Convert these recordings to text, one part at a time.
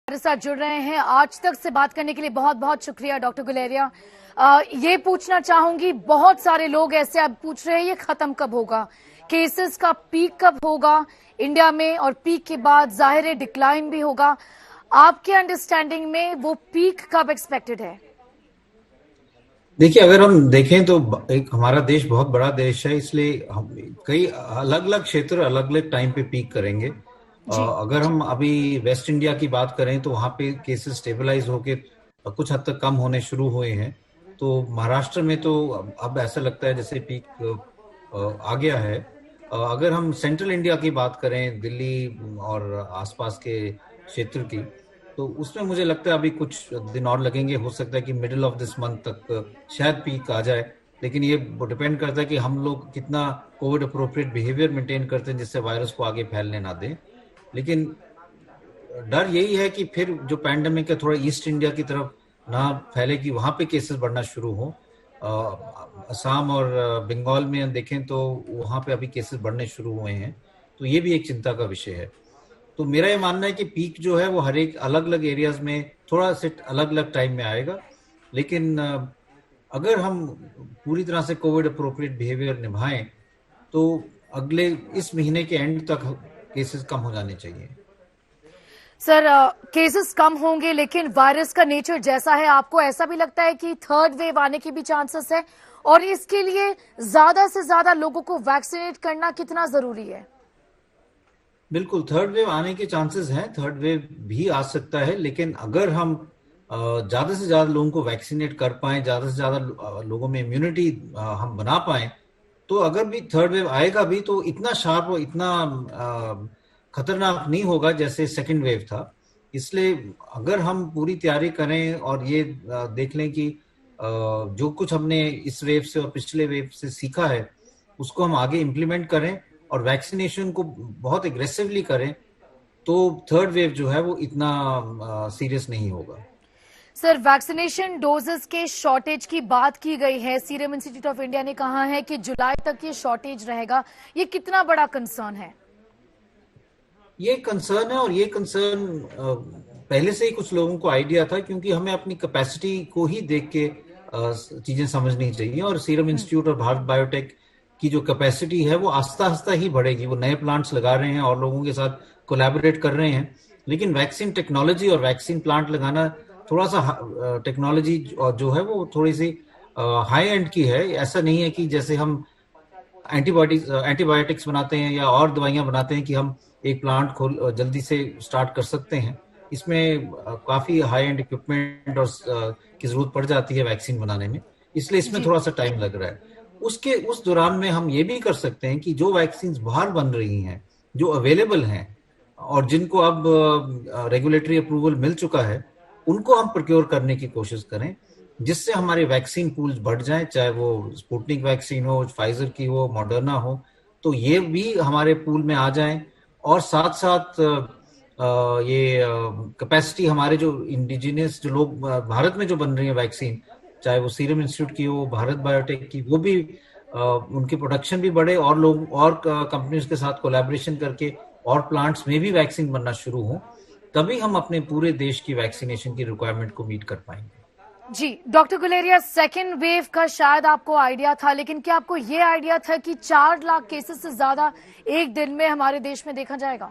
हमारे साथ जुड़ रहे हैं आज तक से बात करने के लिए बहुत बहुत शुक्रिया डॉक्टर गुलेरिया। ये पूछना चाहूंगी, बहुत सारे लोग ऐसे अब पूछ रहे हैं ये खत्म कब होगा, केसेस का पीक कब होगा इंडिया में, और पीक के बाद जाहिर है डिक्लाइन भी होगा। आपके अंडरस्टैंडिंग में वो पीक कब एक्सपेक्टेड है? देखिए, अगर हम देखें तो एक हमारा देश बहुत बड़ा देश है, इसलिए हम कई अलग अलग क्षेत्र अलग अलग टाइम पे पीक करेंगे। जी अगर हम अभी वेस्ट इंडिया की बात करें तो वहां पे केसेस स्टेबलाइज होके कुछ हद तक कम होने शुरू हुए हैं। तो महाराष्ट्र में तो अब ऐसा लगता है जैसे पीक आ गया है। अगर हम सेंट्रल इंडिया की बात करें, दिल्ली और आसपास के क्षेत्र की, तो उसमें मुझे लगता है अभी कुछ दिन और लगेंगे। हो सकता है कि मिडिल ऑफ दिस मंथ तक शायद पीक आ जाए, लेकिन ये डिपेंड करता है कि हम लोग कितना कोविड अप्रोप्रिएट बिहेवियर मेंटेन करते हैं जिससे वायरस को आगे फैलने ना दें। लेकिन डर यही है कि फिर जो पैंडेमिक है थोड़ा ईस्ट इंडिया की तरफ ना फैले, कि वहां पे केसेस बढ़ना शुरू हो। असम और बंगाल में देखें तो वहां पे अभी केसेस बढ़ने शुरू हुए हैं, तो ये भी एक चिंता का विषय है। तो मेरा ये मानना है कि पीक जो है वो हर एक अलग अलग एरियाज में थोड़ा से अलग अलग टाइम में आएगा। लेकिन अगर हम पूरी तरह से कोविड अप्रोप्रिएट बिहेवियर निभाएं तो अगले इस महीने के एंड तक केसेस कम हो जाने चाहिए। सर, केसेस कम होंगे लेकिन वायरस का नेचर जैसा है, आपको ऐसा भी लगता है कि थर्ड वेव आने के भी चांसेस है, और इसके लिए ज्यादा से ज्यादा लोगों को वैक्सीनेट करना कितना जरूरी है? बिल्कुल, थर्ड वेव आने के चांसेस हैं, थर्ड वेव भी आ सकता है। लेकिन अगर हम ज्यादा से ज्यादा लोगों को वैक्सीनेट कर पाए, ज्यादा से ज्यादा लोगों में इम्यूनिटी हम बना पाए, तो अगर भी थर्ड वेव आएगा भी तो इतना शार्प और इतना खतरनाक नहीं होगा जैसे सेकंड वेव था। इसलिए अगर हम पूरी तैयारी करें और ये देख लें कि जो कुछ हमने इस वेव से और पिछले वेव से सीखा है उसको हम आगे इम्प्लीमेंट करें और वैक्सीनेशन को बहुत एग्रेसिवली करें, तो थर्ड वेव जो है वो इतना सीरियस नहीं होगा। सर, वैक्सीनेशन डोजेस के शॉर्टेज की बात की गई है, सीरम इंस्टीट्यूट ऑफ इंडिया ने कहा है कि जुलाई तक ये शॉर्टेज रहेगा। ये कितना बड़ा कंसर्न है? ये कंसर्न है, और ये कंसर्न पहले से ही कुछ लोगों को आइडिया था, क्योंकि हमें अपनी कैपेसिटी को ही देख के चीजें समझनी चाहिए। और सीरम इंस्टीट्यूट और भारत बायोटेक की जो कैपेसिटी है वो आस्ता आस्ता ही बढ़ेगी। वो नए प्लांट्स लगा रहे हैं और लोगों के साथ कोलैबोरेट कर रहे हैं। लेकिन वैक्सीन टेक्नोलॉजी और वैक्सीन प्लांट लगाना थोड़ा सा टेक्नोलॉजी जो है वो थोड़ी सी हाई एंड की है। ऐसा नहीं है कि जैसे हम एंटीबायोटिक्स बनाते हैं या और दवाइयां बनाते हैं कि हम एक प्लांट खोल जल्दी से स्टार्ट कर सकते हैं। इसमें काफी हाई एंड इक्विपमेंट और की जरूरत पड़ जाती है वैक्सीन बनाने में, इसलिए इसमें जी थोड़ा सा टाइम लग रहा है। उस दौरान में हम ये भी कर सकते हैं कि जो वैक्सीन बाहर बन रही हैं, जो अवेलेबल हैं और जिनको अब रेगुलेटरी अप्रूवल मिल चुका है, उनको हम प्रोक्योर करने की कोशिश करें, जिससे हमारे वैक्सीन पूल्स बढ़ जाएं, चाहे वो स्पुतनिक वैक्सीन हो, फाइजर की हो, मॉडर्ना हो, तो ये भी हमारे पूल में आ जाएं। और साथ साथ ये कैपेसिटी हमारे जो इंडिजिनियस जो लोग भारत में जो बन रही है वैक्सीन, चाहे वो सीरम इंस्टीट्यूट की हो, भारत बायोटेक की, वो भी उनकी प्रोडक्शन भी बढ़े और लोग और कंपनीज के साथ कोलैबोरेशन करके और प्लांट्स में भी वैक्सीन बनना शुरू हो, तभी हम अपने पूरे देश की वैक्सीनेशन की रिक्वायरमेंट को मीट कर पाएंगे। जी डॉक्टर गुलेरिया, सेकेंड वेव का शायद आपको आइडिया था, लेकिन क्या आपको ये आइडिया था कि 4 लाख केसेस से ज्यादा एक दिन में हमारे देश में देखा जाएगा?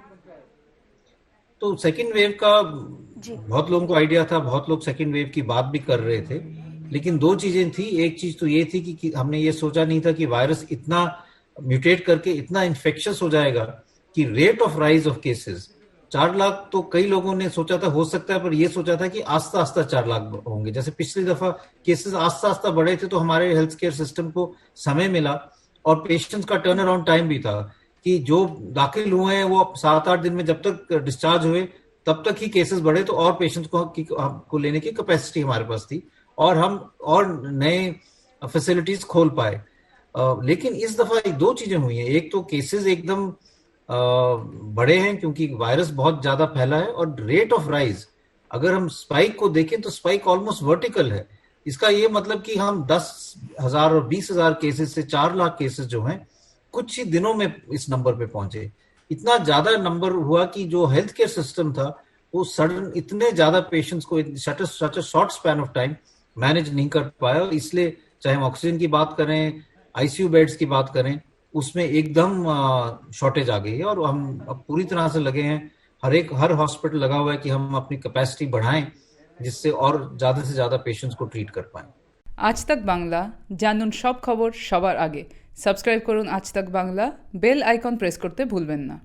तो सेकेंड वेव का जी बहुत लोगों को आइडिया था, बहुत लोग सेकेंड वेव की बात भी कर रहे थे। लेकिन दो चीजें थी। एक चीज तो ये थी कि हमने ये सोचा नहीं था कि वायरस इतना म्यूटेट करके इतना इन्फेक्शियस हो जाएगा कि rate of rise of cases 4 lakh तो कई लोगों ने सोचा था हो सकता है, पर ये सोचा था कि आस्ता आस्ता 4 लाख होंगे। जैसे पिछली दफा केसेस आस्ता आस्ता बढ़े थे तो हमारे हेल्थ केयर सिस्टम को समय मिला और पेशेंट्स का टर्न अराउंड टाइम भी था, कि जो दाखिल हुए हैं वो 7-8 दिन में जब तक डिस्चार्ज हुए तब तक ही केसेस बढ़े, तो और पेशेंट्स को लेने की कैपेसिटी हमारे पास थी और हम और नए फैसिलिटीज खोल पाए। लेकिन इस दफा एक दो चीजें हुई हैं। एक तो केसेस एकदम बड़े हैं क्योंकि वायरस बहुत ज्यादा फैला है, और रेट ऑफ राइज अगर हम स्पाइक को देखें तो स्पाइक ऑलमोस्ट वर्टिकल है। इसका ये मतलब कि हम 10,000 और 20,000 केसेस से 4 लाख केसेस जो हैं कुछ ही दिनों में इस नंबर पे पहुंचे। इतना ज्यादा नंबर हुआ कि जो हेल्थ केयर सिस्टम था वो सडन इतने ज्यादा पेशेंट्स को such a short span of time manage नहीं कर पाए, और इसलिए चाहे हम ऑक्सीजन की बात करें, आईसीयू बेड्स की बात करें, उसमें एकदम शॉर्टेज आ गई है। और हम अब पूरी तरह से लगे हैं, हर हॉस्पिटल लगा हुआ है कि हम अपनी कैपेसिटी बढ़ाएं, जिससे और ज्यादा से ज्यादा पेशेंट्स को ट्रीट कर पाएं। আজ তাক বাংলা, জানুন সব খবর সবার আগে। সাবস্ক্রাইব করুন আজ তাক বাংলা, বেল আইকন প্রেস করতে ভুলবেন না।